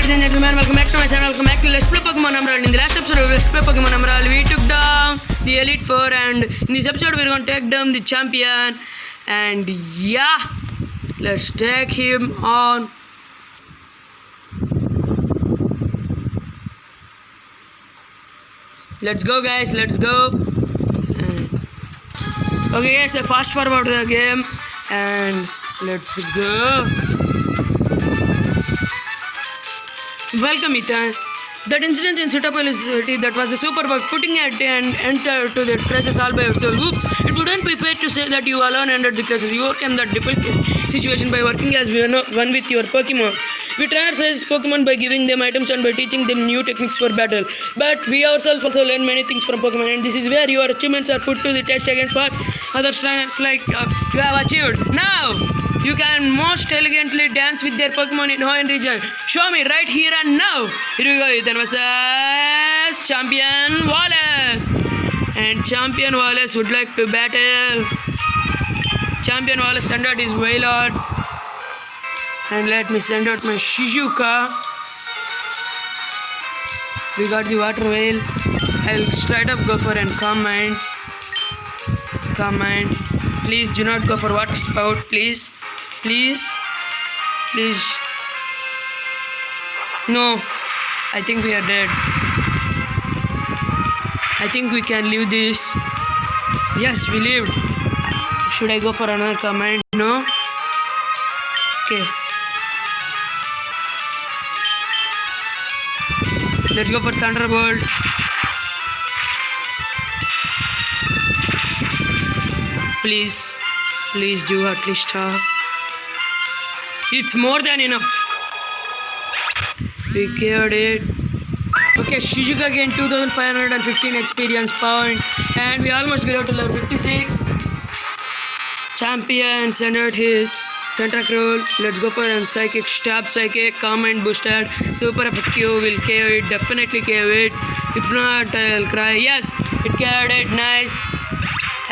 ladies and gentlemen, welcome back to my channel. Welcome back to Let's Play Pokemon Emerald. In the last episode of Let's Play Pokemon Emerald, we took down the Elite Four, and in this episode, we're going to take down the champion. And yeah, let's take him on. Let's go, guys. Let's go. Okay, guys, fast forward the game and let's go. Welcome, Ethan. That incident in Sutapolis City, that was a super bug, putting an end to the crisis all by yourself. Oops, it wouldn't be fair to say that you alone ended the crisis. You overcame that difficult situation by working as one with your Pokemon. We train our size Pokemon by giving them items and by teaching them new techniques for battle. But we ourselves also learn many things from Pokemon, and this is where your achievements are put to the test against what other trainers you have achieved. Now, you can most elegantly dance with their Pokemon in Hoenn region. Show me right here and now. Here we go, Ethan versus Champion Wallace. And Champion Wallace would like to battle. Champion Wallace send out his Wailord. And let me send out my Shizuka. We got the Water Whale. I'll straight up go for an Calm Mind. Calm Mind. Please do not go for Water Spout, please. Please. Please. No. I think we are dead. I think we can leave this. Yes, we lived. Should I go for another command? No? Okay. Let's go for Thunderbolt. Please. Please do at least stop. It's more than enough. We killed it. Okay, Shizuka gained 2515 experience point, and we almost got to level 56. Champion sent out his Tentacruel. Let's go for a Psychic, Stab Psychic, Calm Mind boosted, super effective, will KO it, definitely KO it. If not, I'll cry. Yes, it KO'd it, nice.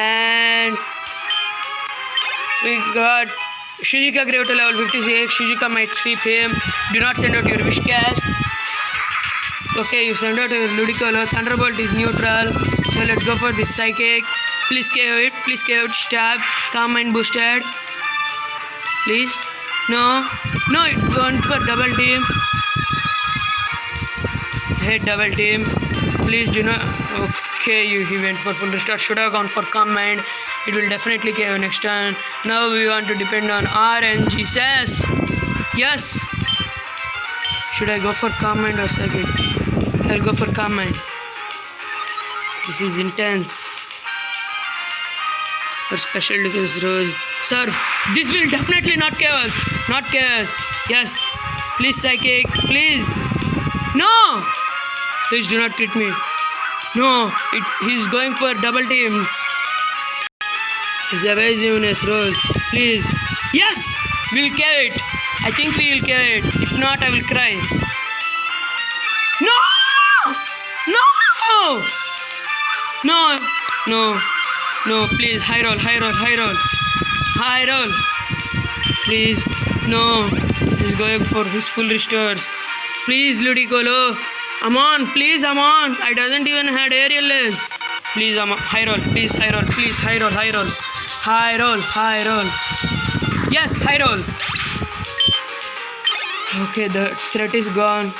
And we got Shizuka grew to level 56. Shizuka might sweep him. Do not send out your Whiscash. Okay, you send out your Ludicolo. Thunderbolt is neutral. So let's go for this Psychic. Please KO it. Please KO it. Stab. Calm Mind boosted. Please. No. No, it went for double team. Hit double team. Please do not. Okay, he went for full restart. Should have gone for Calm Mind. It will definitely KO next turn. Now we want to depend on RNG says. Yes. Should I go for Calm Mind or Psychic? I'll go for Calm Mind. This is intense. For special defense Rose. Sir, this will definitely not chaos. Not chaos. Yes. Please Psychic. Please. No. Please do not treat me. No. He's going for double teams. It's evasiveness, Rose. Please. Yes! We'll carry it. I think we will carry it. If not, I will cry. No! No! No! No. No, please. High roll, high roll, high roll. High roll. Please. No. He's going for his full restores. Please, Ludicolo. I'm on. Please, I'm on. I doesn't even had aerial lace. Please, I'm on. High roll. Please, high roll. Please, high roll, high roll. High roll, high roll. Yes, high roll. Okay, the threat is gone.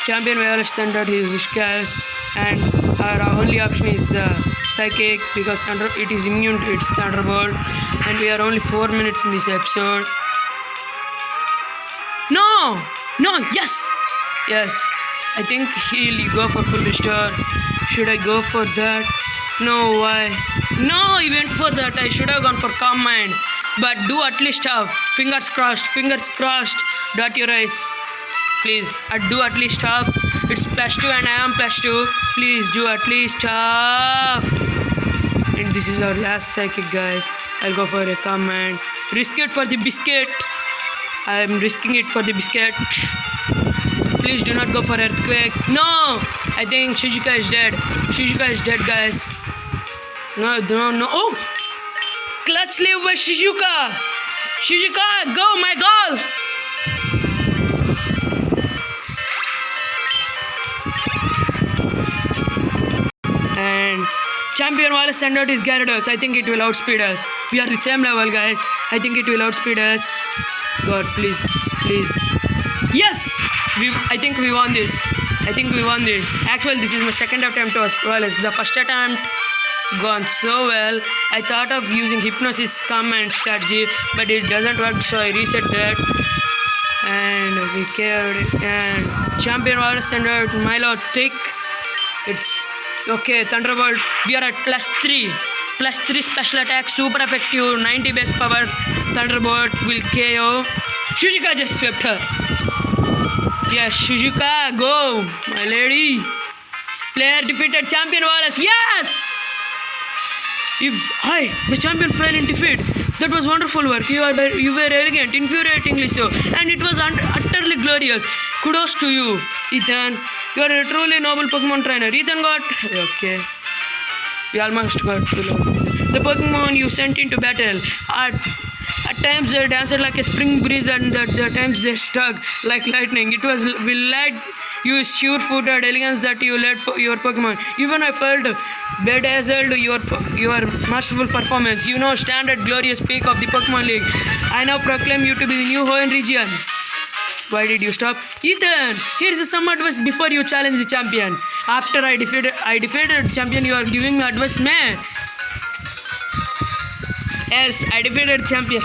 Champion Wallace sent out his Whiscash, and our only option is the Psychic because it is immune to its Thunderbolt, and we are only 4 minutes in this episode. No! No! Yes! Yes. I think he'll go for full restore. Should I go for that? No, why? No, he went for that. I should have gone for Calm Mind. But do at least have. Fingers crossed. Fingers crossed. Dot your eyes. Please. Do at least have. It's +2 and I am +2. Please do at least have. And this is our last Psychic, guys. I'll go for a Calm Mind. Risk it for the biscuit. I'm risking it for the biscuit. Please do not go for Earthquake. No! I think Shizuka is dead. Shizuka is dead, guys. No, no, no. Oh! Clutch leave by Shizuka. Shizuka, go, my goal. champion Wallace send out his Gyarados. I think it will outspeed us. We are the same level, guys. I think it will outspeed us. God, please, please. Yes! I think we won this. Actually, this is my second attempt as well as the first attempt. Gone so well. I thought of using hypnosis command strategy, but it doesn't work, so I reset that. And we carried it. And champion Wallace send out Milo Thick. It's okay. Thunderbolt. We are at +3. +3 special attack, super effective, 90 base power. Thunderbolt will KO. Shujuka just swept her. Yes, Shujuka, go, my lady. Player defeated champion Wallace. Yes! The champion fell in defeat. That was wonderful work. You were elegant, infuriatingly so, and it was utterly glorious. Kudos to you, Ethan. You are a truly noble Pokemon trainer. Ethan got okay. We almost got to the Pokemon you sent into battle. At times they danced like a spring breeze, and at times they struck like lightning. It was light. You sure-footed elegance that you led your Pokemon. Even I felt bedazzled your masterful performance. You know, standard glorious peak of the Pokemon League. I now proclaim you to be the new Hoenn region. Why did you stop? Ethan, here's some advice before you challenge the champion. After I defeated the champion, you are giving me advice, man. Yes, I defeated the champion.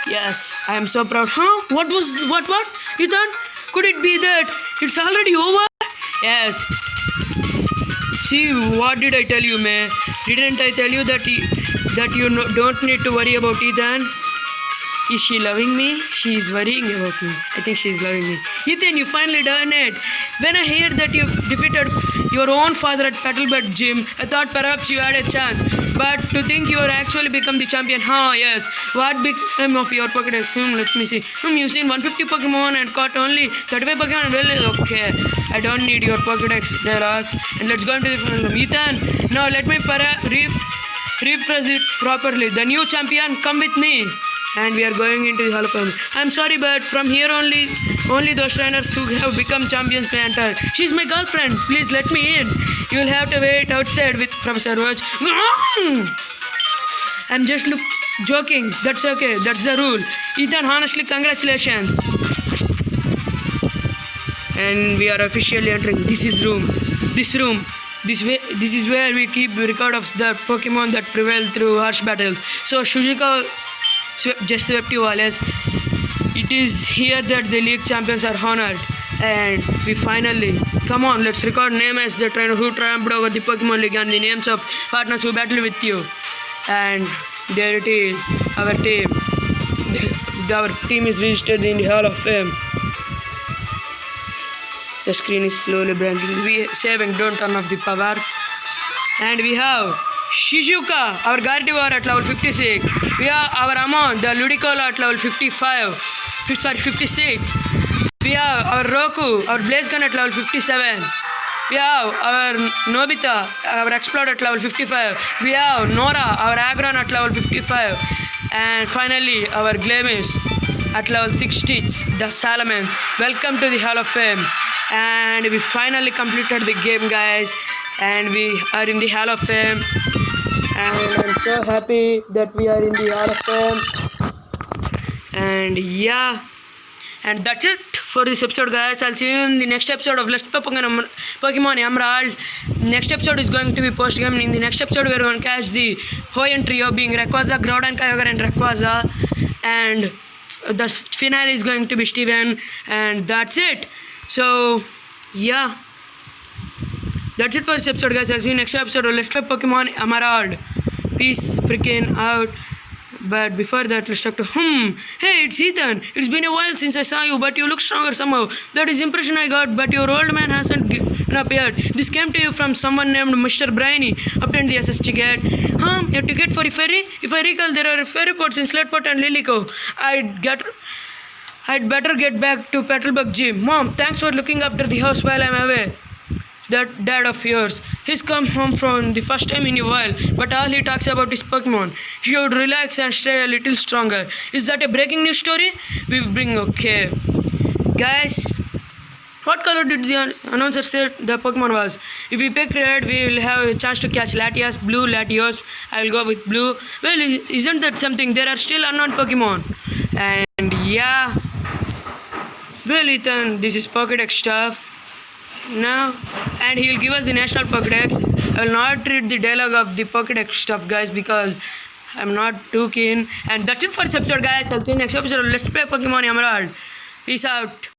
Yes, I am so proud. Huh? What? Ethan? Could it be that it's already over? Yes. See, what did I tell you, man? Didn't I tell you that you don't need to worry about Ethan? Is she loving me? She is worrying about me. I think she is loving me. Ethan, you finally done it. When I heard that you defeated your own father at Petalburg Gym, I thought perhaps you had a chance. But to think you are actually become the champion. Yes. What became of your Pokédex? Let me see. You've seen 150 Pokemon and caught only 35 Pokemon. Well, okay. I don't need your Pokédex dialogues. And let's go into the final. Ethan, now let me rephrase it properly. The new champion, come with me. And we are going into the Hall of Fame. I'm sorry, but from here only those trainers who have become champions may enter. She's my girlfriend. Please let me in. You will have to wait outside with Professor Roach. I'm just joking. That's okay. That's the rule. Ethan, honestly, congratulations. And we are officially entering. This is where we keep record of the Pokemon that prevail through harsh battles. So Shujuka just swept you, Wallace. It is here that the league champions are honored. And we finally, come on, let's record name as the trainer who triumphed over the Pokemon League and the names of partners who battled with you. And there it is, our team. Our team is registered in the Hall of Fame. The screen is slowly blinking. We saving, don't turn off the power. And we have Shizuka, our Gardevoir at level 56. We have our Amon, the Ludicolo at level 56. We have our Roku, our Blaziken at level 57. We have our Nobita, our Explorer at level 55. We have Nora, our Aggron at level 55. And finally, our Glamis at level 60. The Salamence. Welcome to the Hall of Fame. And we finally completed the game, guys. And we are in the Hall of Fame. And I'm so happy that we are in the Hall of Fame. And yeah. And that's it for this episode, guys. I'll see you in the next episode of Let's Play Pokemon Emerald. Next episode is going to be post-game. In the next episode, we're going to catch the Hoenn trio being Rayquaza, Groudon, Kyogre, and Rayquaza. And the finale is going to be Steven. And that's it. So, yeah. That's it for this episode, guys. I'll see you next episode of Let's Play Pokemon Emerald. Peace freaking out. But before that, let's talk to Hey, it's Ethan. It's been a while since I saw you, but you look stronger somehow. That is the impression I got, but your old man hasn't appeared. This came to you from someone named Mr. Briny. Obtained the SS ticket. Your ticket for a ferry? If I recall, there are ferry ports in Slateport and Lilyco. I'd better get back to Petalburg Gym. Mom, thanks for looking after the house while I'm away. That dad of yours, he's come home from the first time in a while, but all he talks about is Pokemon. He should relax and stay a little stronger. Is that a breaking news story? We bring okay. Guys, What color did the announcer say the Pokemon was? If we pick red, we will have a chance to catch Latias. Blue, Latios. I will go with blue. Well, isn't that something? There are still unknown Pokemon. And yeah. Well, Ethan, this is Pokédex stuff. Now, and he will give us the national Pokédex. I will not read the dialogue of the Pokédex stuff, guys, because I'm not too keen. And that's it for this episode, guys. I'll see you next episode. Let's play Pokemon Emerald. Peace out.